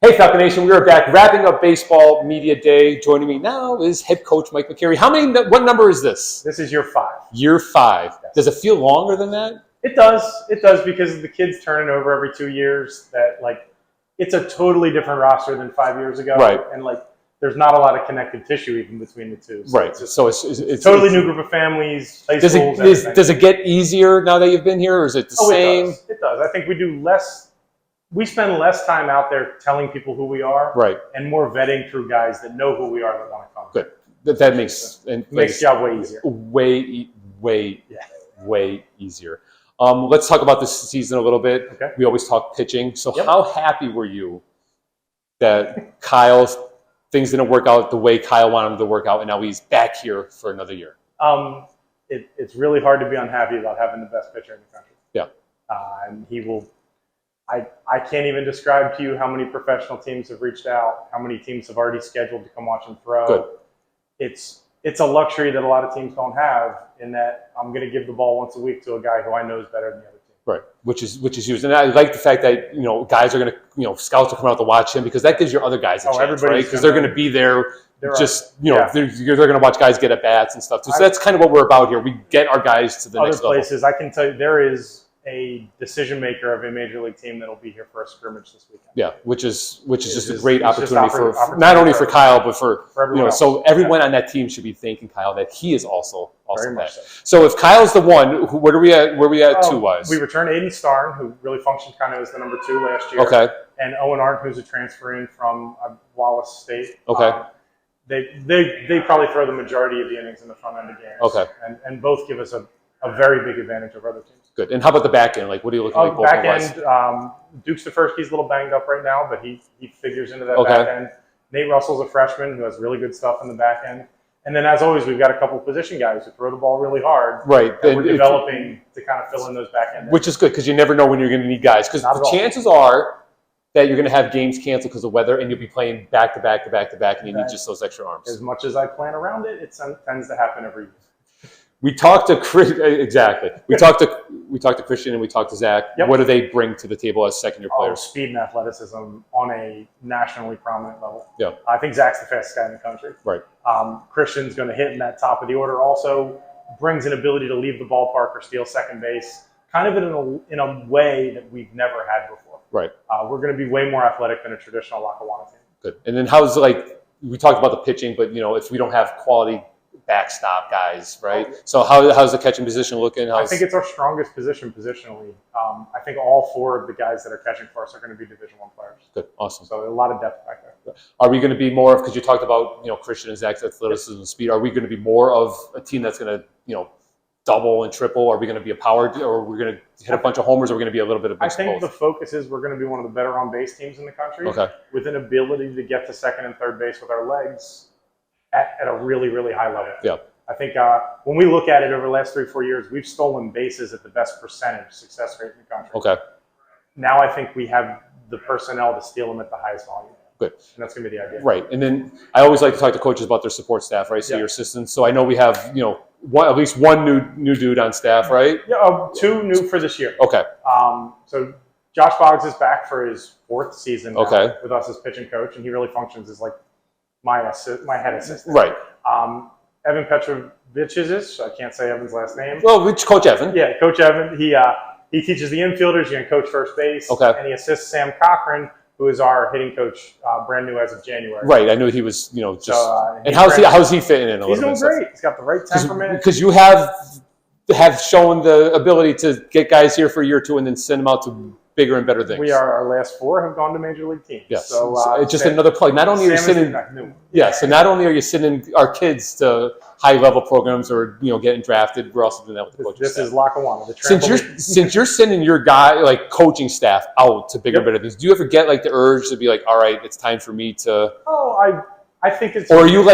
Hey, Falcon Nation, we are back wrapping up Baseball Media Day. Joining me now is head coach Mike McCarry. What number is this? This is year 5. Year 5. Yes. Does it feel longer than that? It does. It does because the kids turning over every 2 years. It's a totally different roster than 5 years ago. Right. And there's not a lot of connective tissue even between the two. So right. It's totally new group of families, high schools. Does it get easier now that you've been here, or is it the same? It does. I think we do less. We spend less time out there telling people who we are, right, and more vetting through guys that know who we are that want to come. Good. That makes the job way easier. Way easier. Let's talk about this season a little bit. Okay. We always talk pitching. So how happy were you that things didn't work out the way Kyle wanted them to work out, and now he's back here for another year? It's really hard to be unhappy about having the best pitcher in the country. Yeah. And he will. I can't even describe to you how many professional teams have reached out, how many teams have already scheduled to come watch him throw. Good. It's a luxury that a lot of teams don't have, in that I'm going to give the ball once a week to a guy who I know is better than the other team. Right, which is huge. And I like the fact that guys are going to scouts are coming out to watch him, because that gives your other guys a chance, right? Because they're going to be there. They're going to watch guys get at bats and stuff. So that's kind of what we're about here. We get our guys to the next level. Other places, I can tell you, there is a decision maker of a major league team that'll be here for a scrimmage this weekend. Yeah, which is just a great opportunity for not only for Kyle, but for everyone else. So everyone on that team should be thanking Kyle that he is also that. So if Kyle's the one, what are we at? Where are we at 2-wise? We returned Aiden Starn, who really functioned kind of as the number 2 last year. Okay. And Owen Arndt, who's a transfer in from Wallace State. Okay. They probably throw the majority of the innings in the front end of games. Okay. And both give us a very big advantage over other teams. Good. And how about the back end? What are you looking like? Back end, Duke Stefersky's a little banged up right now, but he figures into that back end. Nate Russell's a freshman who has really good stuff in the back end. And then, as always, we've got a couple of position guys who throw the ball really hard. Right. And we're developing to kind of fill in those back end. Which is good, because you never know when you're going to need guys. Because the chances are that you're going to have games canceled because of weather, and you'll be playing back to back, and you need just those extra arms. As much as I plan around it, it tends to happen every year. We talked to Chris, exactly. We talked to Christian and we talked to Zach. Yep. What do they bring to the table as second-year players? Speed and athleticism on a nationally prominent level. Yeah. I think Zach's the fastest guy in the country. Right. Christian's going to hit in that top of the order. Also brings an ability to leave the ballpark or steal second base, kind of in a way that we've never had before. Right. We're going to be way more athletic than a traditional Lackawanna team. Good. And then we talked about the pitching, but if we don't have quality backstop guys, right? So how's the catching position looking? I think it's our strongest position positionally. I think all 4 of the guys that are catching for us are going to be Division I players. Good, awesome. So a lot of depth back there. Are we going to be more of, because you talked about Christian and Zach's athleticism and speed, are we going to be more of a team that's going to double and triple? Are we going to be a power, or are we going to hit a bunch of homers, or are we going to be a little bit of both? I think the focus is we're going to be one of the better on-base teams in the country, with an ability to get to second and third base with our legs at a really, really high level. Yeah. I think when we look at it over the last 3-4 years, we've stolen bases at the best percentage success rate in the country. Okay. Now I think we have the personnel to steal them at the highest volume. Good. And that's going to be the idea. Right. And then I always like to talk to coaches about their support staff, right? So your assistants. So I know we have, at least one new dude on staff, right? Yeah, 2 new for this year. Okay. So Josh Boggs is back for his 4th season now with us as pitching coach, and he really functions as my head assistant. Right. Evan Petrovich I can't say Evan's last name. Well, which Coach Evan? Yeah, Coach Evan. He teaches the infielders. He can coach first base. Okay. And he assists Sam Cochran, who is our hitting coach, brand new as of January. Right. I knew he was, just. So, and how's he fitting in? He's doing great. He's got the right temperament. Because you have shown the ability to get guys here for a year or 2 and then send them out to bigger and better things. Our last 4 have gone to major league teams. Yes. So it's just another plug. Not only are you sending, so not only are you sending our kids to high level programs or getting drafted, we're also doing that with the coaching staff. This is Lackawanna. Since you're sending your guy coaching staff out to bigger and better things, do you ever get the urge to be all right, it's time for me to? Oh, I think it's. Or are you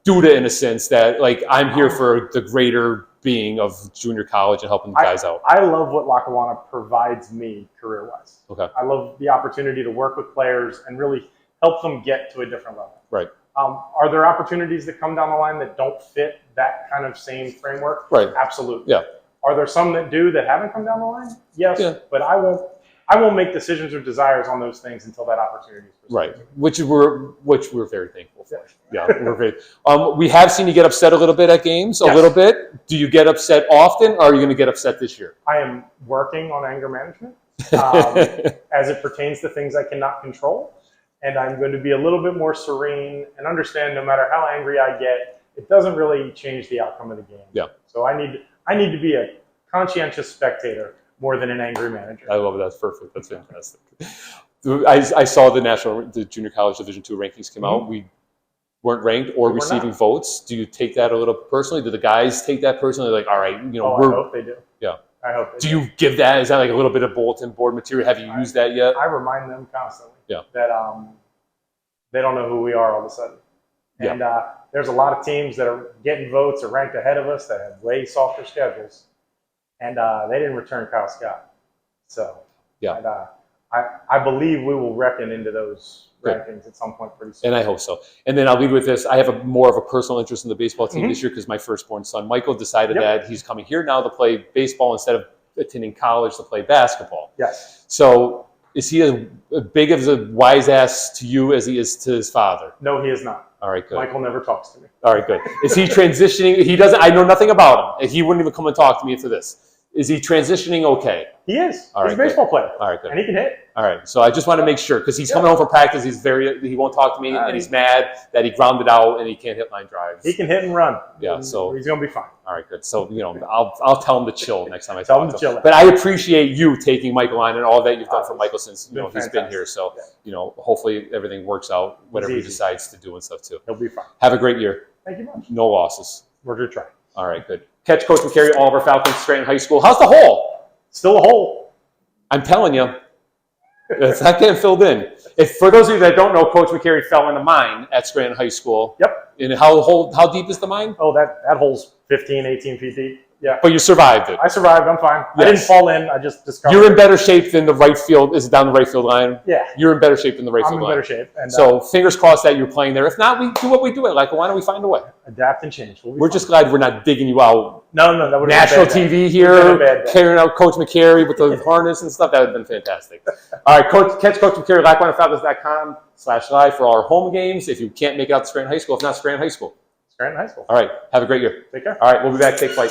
Duda in a sense that I'm here for the greater being of junior college and helping the guys out? I love what Lackawanna provides me career-wise. Okay. I love the opportunity to work with players and really help them get to a different level. Right. Are there opportunities that come down the line that don't fit that kind of same framework? Right. Absolutely. Yeah. Are there some that do that haven't come down the line? Yes. Yeah. But I I won't make decisions or desires on those things until that opportunity is presented. Right, which we're very thankful for. Yeah, we're very. We have seen you get upset a little bit at games, a little bit. Do you get upset often, or are you going to get upset this year? I am working on anger management as it pertains to things I cannot control, and I'm going to be a little bit more serene and understand no matter how angry I get, it doesn't really change the outcome of the game. Yeah. So I need to be a conscientious spectator more than an angry manager. I love it. That's perfect. That's fantastic. I saw the junior college Division II rankings came out. We weren't ranked or receiving votes. Do you take that a little personally? Do the guys take that personally? Like, all right, I hope they do. Yeah. I hope they do. You give that? Is that like a little bit of bulletin board material? Have you used that yet? I remind them constantly. Yeah. That they don't know who we are all of a sudden. And there's a lot of teams that are getting votes or ranked ahead of us that have way softer schedules. And they didn't return Kyle Scott. So I believe we will reckon into those rankings at some point pretty soon. And I hope so. And then I'll leave with this. I have more of a personal interest in the baseball team this year because my firstborn son, Michael, decided that he's coming here now to play baseball instead of attending college to play basketball. Yes. So is he as big of a wise ass to you as he is to his father? No, he is not. All right, good. Michael never talks to me. All right, good. Is he transitioning? He doesn't. I know nothing about him. He wouldn't even come and talk to me for this. Is he transitioning okay? He is. He's a baseball player. All right, good. And he can hit. All right. So I just want to make sure because he's coming home from practice. He won't talk to me, and he's mad that he grounded out and he can't hit line drives. He can hit and run. Yeah. So he's gonna be fine. All right, good. So I'll tell him to chill next time I tell talk him to to him. chill. But I appreciate you taking Michael on and all that you've done for Michael since he's been here. So hopefully everything works out. Whatever he decides to do and stuff too. He'll be fine. Have a great year. Thank you much. No losses. We're gonna try. All right, good. Catch Coach McCarry, all of our Falcons, Scranton High School. How's the hole? Still a hole. I'm telling you, it's not getting filled in. For those of you that don't know, Coach McCarry fell in a mine at Scranton High School. Yep. And how deep is the mine? Oh, that hole's 15, 18 feet deep. Yeah. But you survived it. I survived. I'm fine. Yes. I didn't fall in. I just discovered. You're in better shape than the right field. Is it down the right field line? Yeah. You're in better shape than the right I'm field in line. better shape. And, so fingers crossed that you're playing there. If not, we do what we do at Lackawanna. We find a way. Adapt and change. We're just glad we're not digging you out. No, that would have national TV here, carrying out Coach McCarry with the harness and stuff. That would have been fantastic. All right, catch Coach McCarry, LackawanaFalcons.com/live for our home games. If you can't make it out to Scranton High School, if not Scranton High School. Scranton High School. All right, have a great year. Take care. All right, we'll be back. Take flight.